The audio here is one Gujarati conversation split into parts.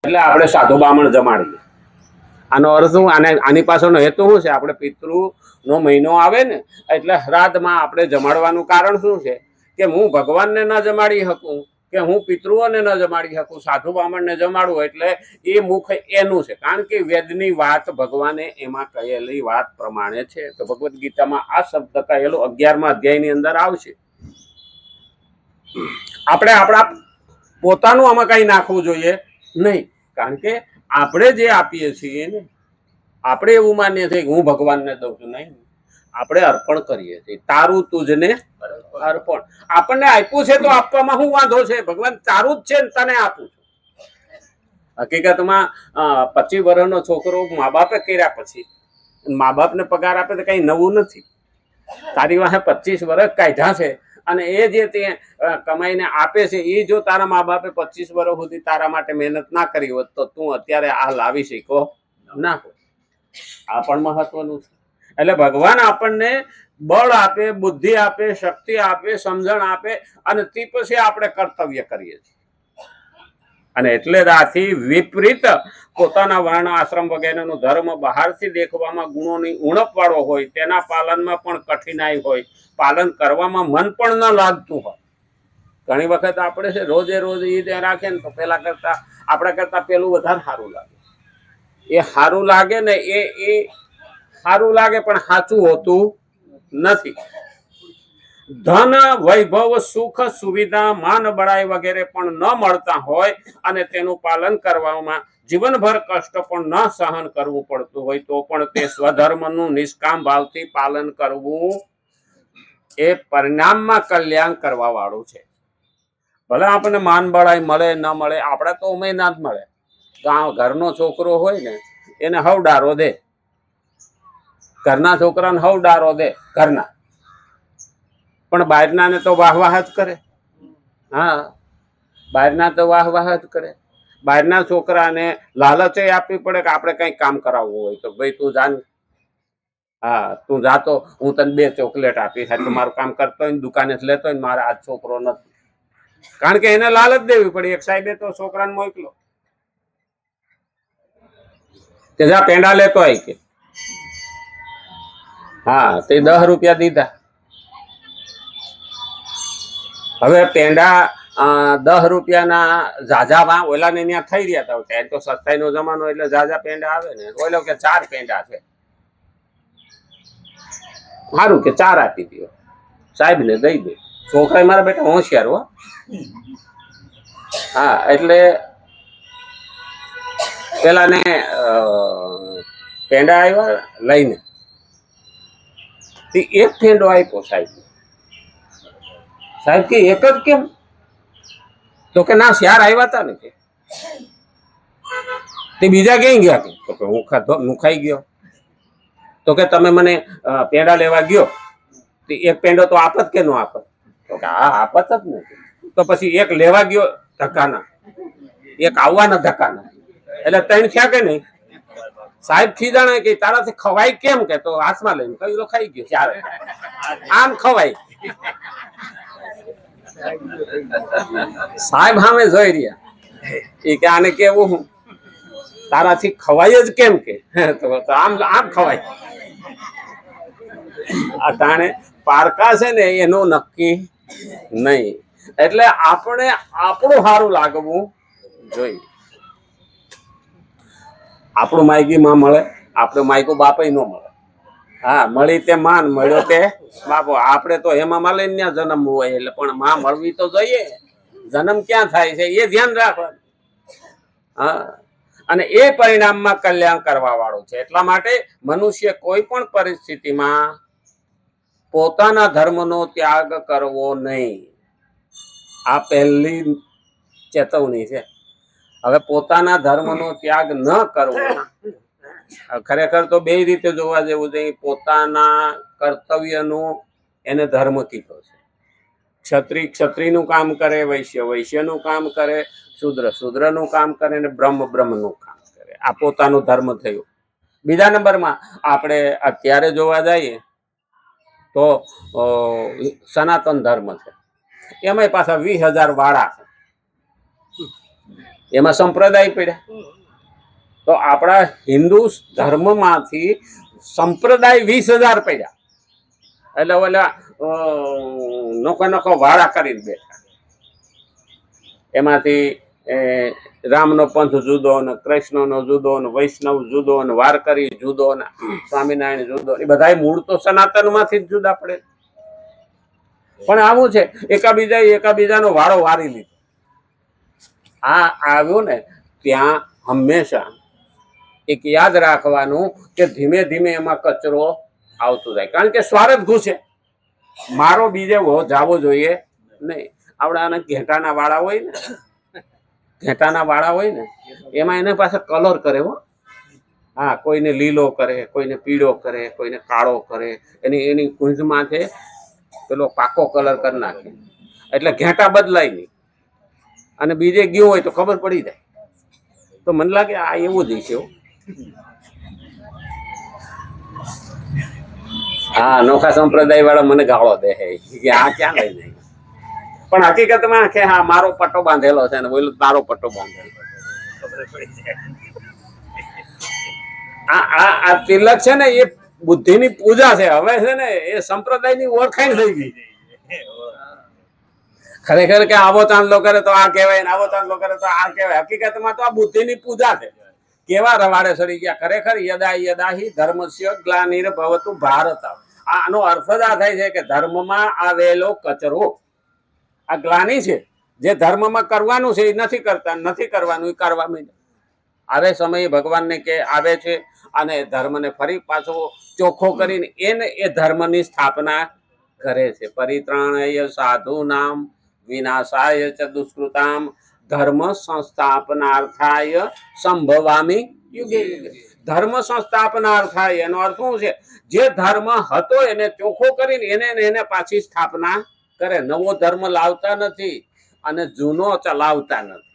એટલે આપણે સાધુ બામણ જમાડીએ. આનો અર્થ શું? આની પાછળનો હેતુ શું છે? આપણે પિતૃનો મહિનો આવે ને એટલે શ્રાદ્ધમાં આપણે જમાડવાનું કારણ શું છે? કે હું ભગવાનને ન જમાડી શકું, કે હું પિતૃઓને ન જમાડી શકું, સાધુ બામણને જમાડવું. એટલે એ મુખ એનું છે. કારણ કે વેદની વાત ભગવાને એમાં કહેલી વાત પ્રમાણે છે. તો ભગવદ્ ગીતામાં આ શબ્દ કહેલો 11મા અધ્યાયની અંદર આવશે. આપણે આપણા પોતાનું આમાં કઈ નાખવું જોઈએ નહીં. કારણ કે આપણે જે આપીએ છીએ ને, આપણે એવું માનીએ છીએ કે હું ભગવાનને દઉં છું. નહીં, આપણે અર્પણ કરીએ છીએ. તારું તુજને અર્પણ. આપણને આપ્યું છે તો આપવામાં શું વાંધો છે? ભગવાન તારું જ છે ને તને આપું છું. હકીકતમાં 25 વર્ષનો છોકરો મા બાપે કર્યા પછી મા બાપને પગાર આપે તો કઈ નવું નથી. તારી પાસે 25 વર્ષ કાઢ્યા છે અને એ જે તે કમાઈને આપે છે, એ જો તારા મા બાપે 25 વર્ષ સુધી તારા માટે મહેનત ના કરી હોત તો તું અત્યારે આ લાવી શીખો ના હોય. આ પણ મહત્વનું છે. એટલે ભગવાન આપણને બળ આપે, બુદ્ધિ આપે, શક્તિ આપે, સમજણ આપે અને તે પછી આપણે કર્તવ્ય કરીએ છીએ. અને એટલે આથી વિપરીત પોતાના વર્ણ આશ્રમ વગેરેનો ધર્મ બહારથી દેખવામાં ગુણોની ઉણપ વાળો હોય, તેના પાલનમાં પણ કઠિનાઈ હોય, પાલન કરવામાં મન પણ ન લાગતું હોય. ઘણી વખત આપણે છે રોજે રોજ ઈદ રાખે ને તો પેલા કરતા આપણા કરતા પેલું વધારે સારું લાગે. એ સારું લાગે ને એ સારું લાગે પણ સાચું હોતું નથી. ધન, વૈભવ, સુખ, સુવિધા, માન, બળાઈ વગેરે પણ ન મળતા હોય અને તેનું પાલન કરવામાં જીવનભર કષ્ટ પણ ન સહન કરવું પડતું હોય તો પણ તે સ્વધર્મનું નિષ્કામ ભાવથી પાલન કરવું એ પરિણામમાં કલ્યાણ કરવા વાળું છે. ભલે આપણને માન બળાઈ મળે ન મળે, આપણે તો ઉમેય ના જ મળે. ઘરનો છોકરો હોય ને એને હવ ડારો દે, ઘરના છોકરાને હવ ડારો દે ઘરના, પણ બહારના ને તો વાહ વાહ જ કરે. હા, બહારના તો વાહ વાહ જ કરે. બહારના છોકરાને લાલચ આપવી પડે કે આપણે કઈ કામ કરાવવું હોય તો ભાઈ તું જા, હા તું જાતો હું તને 2 ચોકલેટ આપીશ, તું મારું કામ કરતો હોય દુકાને લેતો હોય, મારા આ છોકરો નથી. કારણ કે એને લાલચ દેવી પડે. એક સાહેબે તો છોકરાને મોકલો કે જા પેંડા લેતો હોય કે, હા તે 10 રૂપિયા દીધા. હવે પેંડા 10 રૂપિયાના ઝાઝા ઓલાને ત્યાં થઈ રહ્યા હતા. ત્યાં તો સસ્તાઈનો જમાનો એટલે ઝાઝા પેંડા આવે ને. ઓલો કે 4 પેંડા છે, સારું કે 4 આપી દો, સાહેબ ને દઈ દે. છોકરા મારા બેટા હોશિયાર હો. હા, એટલે પેલા ને પેંડા આવ્યા લઈને, એક પેંડો આપ્યો સાહેબ. સાહેબ કે એક જ કેમ? તો કે ના 4 આવ્યા હતા ને કે. તે બીજા ક્યાંય ગયા? તો કે હું ખાઈ ગયો. તો કે તમે મને પેંડા લેવા ગયો તો એક પેંડો તો આપત કે નો આપત? તો કે હા આપત જ ને. તો પછી એક લેવા ગયો ધક્કાના, એક આવવાના ધક્કાના, એટલે 3 થયા કે નહીં? સાહેબ ખીજાણે કે તારાથી ખવાય કેમ? કે તો હાથમાં લઈને કહ્યું ખાઈ ગયો 4. આમ ખવાય. સાહેબ સામે જોઈ રહ્યા એ કે આને કેવું હું તારાથી ખવાય જ કેમ? કે તો આમ આમ ખવાય. આ તાણે પારકા છે ને એનું નક્કી નહીં. એટલે આપણે આપણું સારું લાગવું જોઈએ. આપણું માયગી માં મળે, આપણું માયગું બાપે ન મળે. હા, મળી તે માન, મળ્યો તે બાપો. આપણે તો હેમા માલિની ત્યાં જન્મવું હોય એટલે પણ માં મળવી તો જોઈએ. જન્મ ક્યાં થાય છે એ ધ્યાન રાખવાનું. હા, અને એ પરિણામમાં કલ્યાણ કરવા વાળું છે. એટલા માટે મનુષ્ય કોઈ પણ પરિસ્થિતિમાં પોતાના ધર્મનો ત્યાગ કરવો નહીં. આ પહેલી ચેતવણી છે. હવે પોતાના ધર્મનો ત્યાગ ન કરવો, ખરેખર તો 2 રીતે જોવા જેવું છે. પોતાના કર્તવ્યનું એને ધર્મ કીધો છે. ક્ષત્રિય ક્ષત્રિયનું કામ કરે, વૈશ્ય વૈશ્યનું કામ કરે, શૂદ્ર શૂદ્રનું કામ કરે ને બ્રહ્મ બ્રહ્મનું કામ કરે. આ પોતાનું ધર્મ થયું. બીજા નંબરમાં આપણે અત્યારે જોવા જઈએ તો સનાતન ધર્મ છે. એમાંય પાછા 20,000 વાળા છે. એમાં સંપ્રદાય પડ્યા. તો આપણા હિન્દુ ધર્મમાંથી સંપ્રદાય 20,000 પડ્યા. એટલે ઓલા નોખો વાળા કરીને બેઠા. એમાંથી રામનો પંથ જુદો ને કૃષ્ણનો જુદો ને વૈષ્ણવ જુદો ને વારકરી જુદો ને સ્વામિનારાયણ જુદો, એ બધા મૂળ તો સનાતન માંથી જ જુદા પડે. પણ આવું છે એકાબીજાનો વાળો વારી લીધો. આ આવ્યું ને ત્યાં હંમેશા એક યાદ રાખવાનું કે ધીમે ધીમે એમાં કચરો આવતો જાય, કારણ કે સ્વાર્થ ઘૂસે. મારો બીજે જાવો જોઈએ નહીં. આપણા ઘેટાના વાળા હોય ને, એમાં એને પાસે કલર કરે હો. હા, કોઈને લીલો કરે, કોઈને પીળો કરે, કોઈને કાળો કરે. એની કુંજમાં છે પેલો પાકો કલર કરી નાખે એટલે ઘેટા બદલાય નહીં. અને બીજે ગયું હોય તો ખબર પડી જાય. તો મને લાગે આ એવું જ છે. હા, નોખા સંપ્રદાય વાળા મને ગાળો દે કે આ ક્યાં લઈ જાય. પણ હકીકતમાં કે હા મારો પટ્ટો બાંધેલો છે ને બોલું તારો પટ્ટો બાંધેલો. આ તિલક છે ને એ બુદ્ધિની પૂજા છે. હવે છે ને એ સંપ્રદાયની ઓળખાણ થઈ ગઈ. ખરેખર કે આવો ચાંદલો કરે તો આ કહેવાય ને આવો ચાંદલો કરે તો આ કહેવાય. હકીકતમાં તો આ બુદ્ધિની પૂજા છે. કેવા રવાડે સડી ગયા. ખરેખર યદાહિ ધર્મસ્ય ગ્લાનિર્ભવતુ ભારત. આનો અર્થ જ આ થાય છે કે ધર્મમાં આવેલો કચરો આ ગ્લાની છે. જે ધર્મમાં કરવાનું છે એ નથી કરતા, નથી કરવાનું એ કરવા માંડ્યા. આવે સમયે ભગવાનને કે આવે છે અને ધર્મને ફરી પાછો ચોખ્ખો કરીને એ ધર્મની સ્થાપના કરે છે. પરિત્રાણાય સાધુ નામ વિનાશાય ચ દુષ્કૃતામ ધર્મ સંસ્થાપનાર્થાય સંભવામી યુગે યુગે. ધર્મ સંસ્થાપનાર્થાય એનો અર્થ શું છે? જે ધર્મ હતો એને ચોખ્ખો કરીને એને પાછી સ્થાપના કરે. નવો ધર્મ લાવતા નથી અને જૂનો ચલાવતા નથી.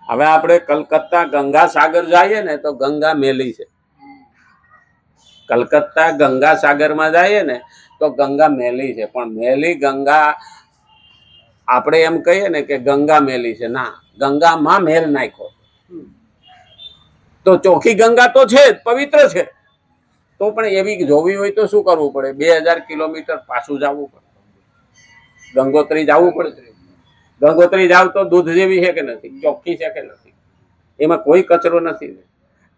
હવે આપણે કલકત્તા ગંગા સાગર જઈએ ને તો ગંગા મેલી છે. કલકત્તા ગંગા સાગરમાં જઈએ ને તો ગંગા મેલી છે. પણ મેલી ગંગા આપણે એમ કહીએ ને કે ગંગા મેલી છે. ના, ગંગામાં મેલ નાખ્યો. તો ચોખ્ખી ગંગા તો છે જ, પવિત્ર છે. તો પણ એવી જોવી હોય તો શું કરવું પડે? 2000 કિલોમીટર પાછું જવું પડે. ગંગોત્રી જવું પડે. ગંગોત્રી જાવ તો દૂધ જેવી છે કે નથી? ચોખ્ખી છે કે નથી? એમાં કોઈ કચરો નથી.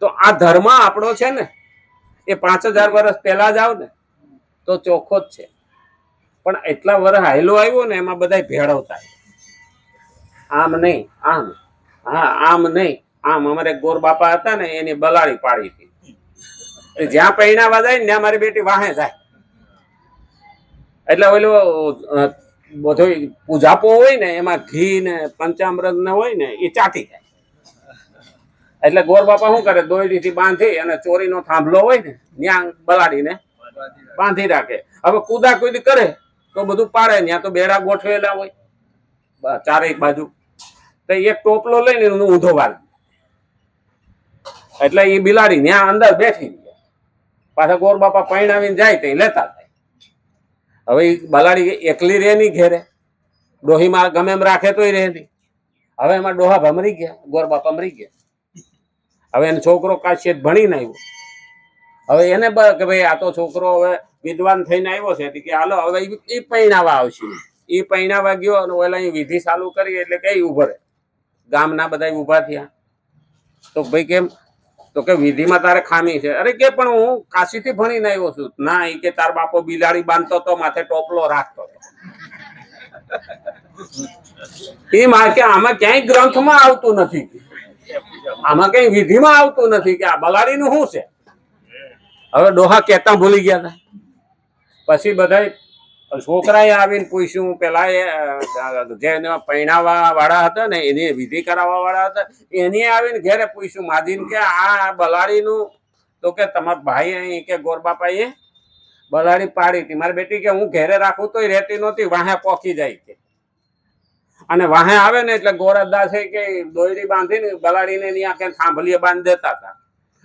તો આ ધર્મ આપણો છે ને એ 5000 વર્ષ પહેલા જાવ ને તો ચોખ્ખો જ છે. પણ એટલા વર્ષ હાયલો આવ્યો ને એમાં બધા ભેળવતા. આમ નહીં, આમ, હા આમ નહીં, આમ. અમારે ગોર બાપા હતા ને એની બલાડી પાડી હતી. જ્યાં પૈણાવા જાય ને ત્યાં મારી બેટી વાહે જાય. એટલે ઓલો બધો પૂજાપો હોય ને એમાં ઘી ને પંચામૃત ને હોય ને એ ચાટી જાય. એટલે ગોર બાપા શું કરે? દોયડીથી બાંધી અને ચોરીનો થાંભલો હોય ને ત્યાં બલાડીને બાંધી રાખે. હવે કુદાકુદી કરે તો બધું પાડે. ત્યાં તો બેડા ગોઠવેલા હોય ચારેય બાજુ. તો એક ટોપલો લઈને ઊંધો વાળ એટલે એ બિલાડી ત્યાં અંદર બેઠી ગયા. પાછા ગોર બાપા પૈણાવીને જાય તો લેતા જાય. હવે બલાડી એકલી રે ની ઘેરે, ડોહીમાં ગમે એમ રાખે તોય રહે નહીં. હવે એમાં ડોહા ભમરી ગયા, ગોર બાપા મરી ગયા. હવે એને છોકરો કાશી ભણીને આવ્યો. હવે એને કે ભાઈ આ તો છોકરો હવે વિદ્વાન થઈને આવ્યો છે કે હાલો હવે એ પૈણાવા આવશે. એ પૈણાવા ગયો અને ઓલા વિધિ ચાલુ કરી એટલે કઈ ઉભો રહે. ગામના બધા ઉભા થયા. તો ભાઈ કેમ? તો કે વિધિમાં તારે ખામી છે. અરે કે પણ હું કાશીથી ભણીને આવ્યો છું. ના, એ કે તાર બાપો બિલાડી બાંધતો તો માથે ટોપલો રાખતો. એમાં કે આમાં ક્યાંય ગ્રંથમાં આવતું નથી, આમાં કઈ વિધિમાં આવતું નથી કે આ બલાડીનું શું છે. હવે ડોહા કહેતા ભૂલી ગયા હતા. પછી બધા છોકરાએ આવીને પૂછ્યું. પેલા જે પૈણાવા વાળા હતા ને એની વિધિ કરાવવા વાળા હતા એની આવીને ઘેરે પૂછ્યું માજીને કે આ બલાડીનું. તો કે તમારા ભાઈ અહીં કે ગોર બાપાએ બલાડી પાડી હતી. મારી બેટી કે હું ઘેરે રાખું તોય રહેતી નહોતી, વાહે પોકી જાય કે. અને વાહે આવે ને એટલે ગોરદા છે કે દોયડી બાંધીને બલાડીને એની આંખે થાંભલીએ બાંધી દેતા હતા.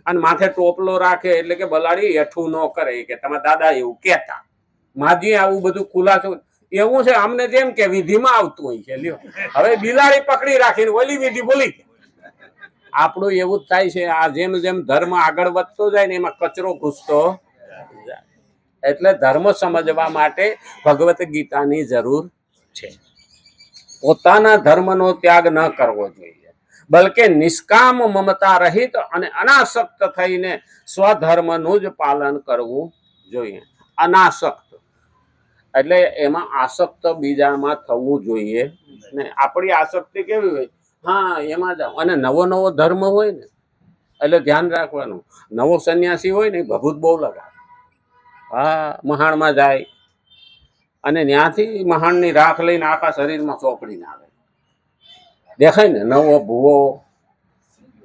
અને માથે ટોપલો રાખે એટલે કે બલાડી હેઠું ન કરે કે તમારા દાદા એવું કહેતા. માજી આવું બધું ખુલાસો એવું છે અમને જેમ કે વિધિમાં આવતું હોય છે લ્યો હવે બિલાડી પકડી રાખીને ઓલી વિધિ બોલી આપણું એવું જ થાય છે આ જેમ જેમ ધર્મ આગળ વધતો જાય ને એમાં કચરો ઘૂસતો જાય એટલે ધર્મ સમજવા માટે ભગવત ગીતાની જરૂર છે પોતાના ધર્મનો ત્યાગ ન કરવો જોઈએ બલકે નિષ્કામ મમતા રહિત અને અનાસક્ત થઈને સ્વધર્મનું જ પાલન કરવું જોઈએ અનાસક્ત એટલે એમાં આસક્ત બીજામાં થવું જોઈએ ને આપણી આસક્તિ કેવી હોય હા એમાં જાવ અને નવો નવો ધર્મ હોય ને એટલે ધ્યાન રાખવાનું નવો સંન્યાસી હોય ને ભભૂત બહુ લગાવે હા મહાણમાં જાય અને ત્યાંથી મહાણની રાખ લઈને આખા શરીરમાં ચોપડીને આવે દેખાય ને નવો ભૂવો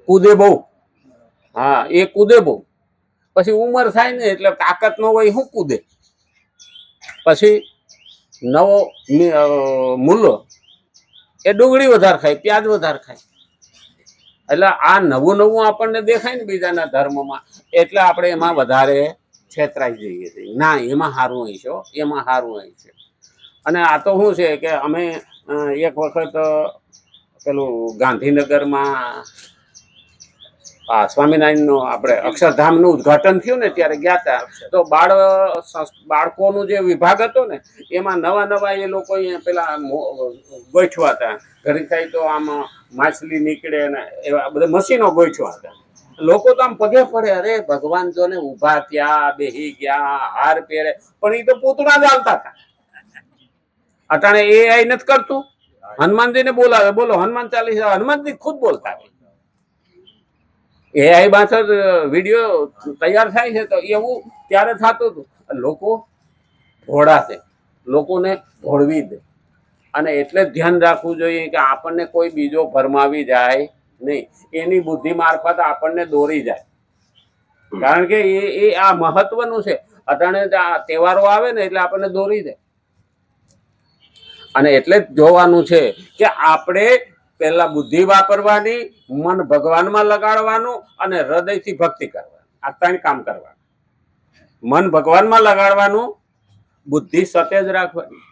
કૂદે બહુ હા એ કૂદે બહુ પછી ઉંમર થાય ને એટલે તાકાત ન હોય શું કૂદે પછી નવો મૂલો એ ડુંગળી વધારે ખાય પ્યાજ વધારે ખાય એટલે આ નવું નવું આપણને દેખાય ને બીજાના ધર્મમાં એટલે આપણે એમાં વધારે છેતરાઈ જઈએ છીએ ના એમાં સારું હોય છે એમાં સારું હોય છે અને આ તો શું છે કે અમે એક વખત પેલું ગાંધીનગરમાં સ્વામિનારાયણનું આપણે અક્ષરધામનું ઉદ્ઘાટન થયું ને ત્યારે ગયા હતા તો બાળકોનું જે વિભાગ હતો ને એમાં નવા નવા એ લોકો પેલા ગોઠવા હતા ઘડી થાય તો આમ માછલી નીકળે ને એવા બધા મશીનો ગોઠવા હતા લોકો તો આમ પગે પડે અરે ભગવાન જો ને ઉભા થયા બેહી ગયા હાર પહેરે પણ એ તો પૂતળા જ આવતા હતા અટાણે એ આઈ નથી કરતું હનુમાનજીને બોલાવે બોલો હનુમાન ચાલીસા હનુમાનજી ખુદ બોલતા હોય એઆઈ પાછળ વિડીયો તૈયાર થાય છે તો એવું ત્યારે થતું હતું લોકો ભોળાશે લોકોને ભોળવી દે અને એટલે જ ધ્યાન રાખવું જોઈએ કે આપણને કોઈ બીજો ભરમાવી જાય નહીં એની બુદ્ધિ મારફત આપણને દોરી જાય કારણ કે એ આ મહત્વનું છે અટાણે તહેવારો આવે ને એટલે આપણને દોરી જાય અને એટલે જ જોવાનું છે કે આપણે પહેલા બુદ્ધિ વાપરવાની મન ભગવાનમાં લગાડવાનું અને હૃદયથી ભક્તિ કરવાની આ ત્રણ કામ કરવાનું મન ભગવાનમાં લગાડવાનું બુદ્ધિ સતેજ રાખવાની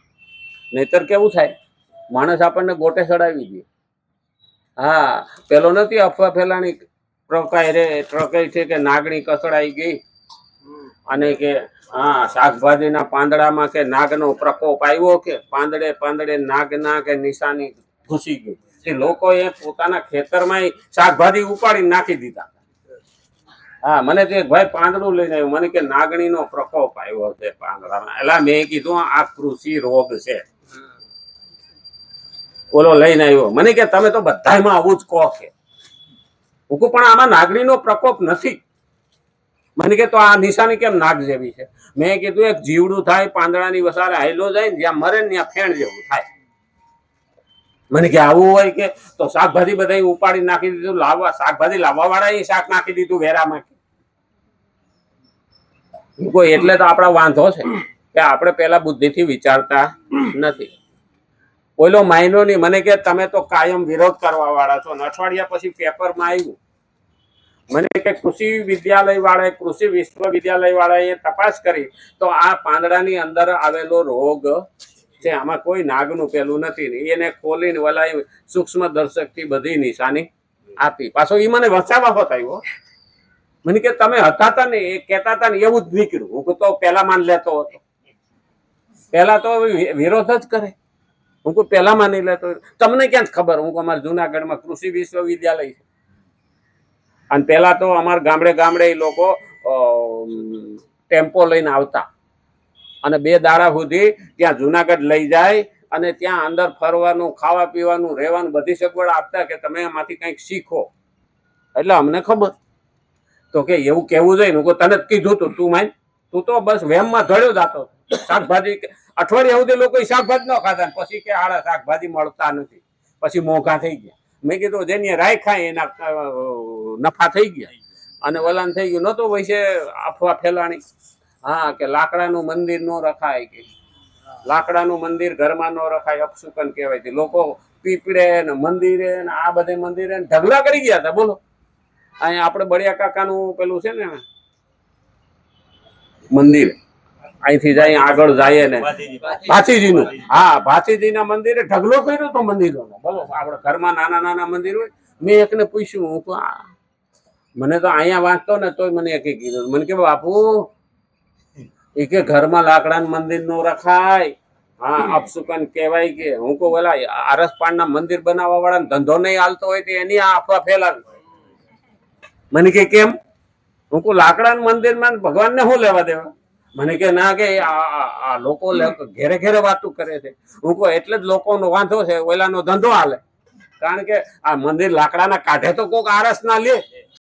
નહીતર કેવું થાય માણસ આપણને ગોટે ચડાવી દે હા પેલો નથી અફવા ફેલાણી ટ્રકાઈ છે કે નાગણી કસડાઈ ગઈ અને કે હા શાકભાજીના પાંદડામાં કે નાગનો પ્રકોપ આવ્યો કે પાંદડે નાગના કે નિશાની ઘૂસી ગઈ એ લોકોએ પોતાના ખેતરમાં શાકભાજી ઉપાડી નાખી દીધા હા મને તે ભાઈ પાંદડું લઈને આવ્યું મને કે નાગણીનો પ્રકોપ આવ્યો છે પાંદડામાં એટલે મેં કીધું આ કૃષિ રોગ છે ઓલો લઈને આવ્યો મને કે તમે તો બધામાં આવું જ કહો છે હું કહું પણ આમાં નાગણીનો પ્રકોપ નથી મને કે તો આ નિશાની કેમ નાગ જેવી છે મેં કીધું એક જીવડું થાય પાંદડાની વસારે હાઈલો જાય ને જ્યાં મરે ને ત્યાં ફેણ જેવું થાય મને કે આવું હોય કે તો શાકભાજી બધા ઉપાડી નાખી દીધું લાવવા શાકભાજી લાવવા વાળા એ શાક નાખી દીધું વેરામાં એટલે તો આપણા વાંધો છે કે આપણે પેલા બુદ્ધિથી વિચારતા નથી ઓલો માયનો નહીં મને કે તમે તો કાયમ વિરોધ કરવા વાળા છો અઠવાડિયા પછી પેપરમાં આવ્યું મને કે કૃષિ વિદ્યાલય વાળાએ કૃષિ વિશ્વવિદ્યાલય વાળાએ તપાસ કરી તો આ પાંદડાની અંદર આવેલો રોગ છે આમાં કોઈ નાગનું પેલું નથી ને એને ખોલીને વલાઈ સૂક્ષ્મ દર્શકથી બધી નિશાની આપી પાછો એ મને વસાવા હોત આવ્યો મને કે તમે હતા ને એ કહેતા હતા ને એવું જ નીકળ્યું હું તો પેલા માન લેતો હતો પેલા તો વિરોધ જ કરે હું કહું પેલા માની લેતો તમને ક્યાં જ ખબર હું અમારા જુનાગઢમાં કૃષિ વિશ્વવિદ્યાલય છે અને પેલા તો અમારા ગામડે એ લોકો ટેમ્પો લઈને આવતા અને 2 દાડા સુધી ત્યાં જુનાગઢ લઈ જાય અને ત્યાં અંદર ફરવાનું ખાવા પીવાનું રહેવાનું બધી સગવડ આપતા કે તમે એમાંથી કંઈક શીખો એટલે અમને ખબર તો કે એવું કેવું જોઈએ હું તને જ કીધું તું માન તું તો બસ વેમમાં ધડ્યો જાતો શાકભાજી અઠવાડિયા સુધી લોકો શાકભાજી ન ખાતા પછી કે આડા શાકભાજી મળતા નથી પછી મોંઘા થઈ ગયા મેં કીધું જેની રાય ખાય એના નફા થઈ ગયા અને વલાન થઈ ગયું નતો વૈસે અફવા ફેલાણી હા કે લાકડાનું મંદિર નો રખાય કે લાકડાનું મંદિર ઘરમાં નો રખાય અપશુકન કહેવાય છે લોકો પીપળે ને મંદિરે ને આ બધે મંદિરે ઢગલા કરી ગયા હતા બોલો અહીંયા આપણે બળિયા કાકાનું પેલું છે ને મંદિર અહીંથી જાય આગળ જાય ને ભાથીજીનું, હા ભાથીજીના મંદિરે ઢગલો કર્યો તો મંદિરોનો. બોલો, આપણે ઘરમાં નાના નાના મંદિર હોય. મેં એકને પૂછ્યું, હું કહું, મને તો અહીંયા વાંચતો ને તોય મને એકે કીધું, મને કે બાપુ એ કે ઘરમાં લાકડાનું મંદિર નો રખાય, હા અપશુકન કહેવાય કે. હું કહું ઓલા આરસપાણના મંદિર બનાવવા વાળા ધંધો નહીં હાલતો હોય તો એની આ અફવા ફેલાવી. મને કે કેમ? હું કહું લાકડાનું મંદિરમાં ભગવાનને શું લેવા દેવા? મને કે ના કે આ લોકો ઘેરે ઘેરે વાતું કરે છે. હું કહું એટલે જ લોકોનો વાંધો છે, ઓલાનો ધંધો હાલે. કારણ કે આ મંદિર લાકડાના કાઢે તો કોક આરસ ના લે.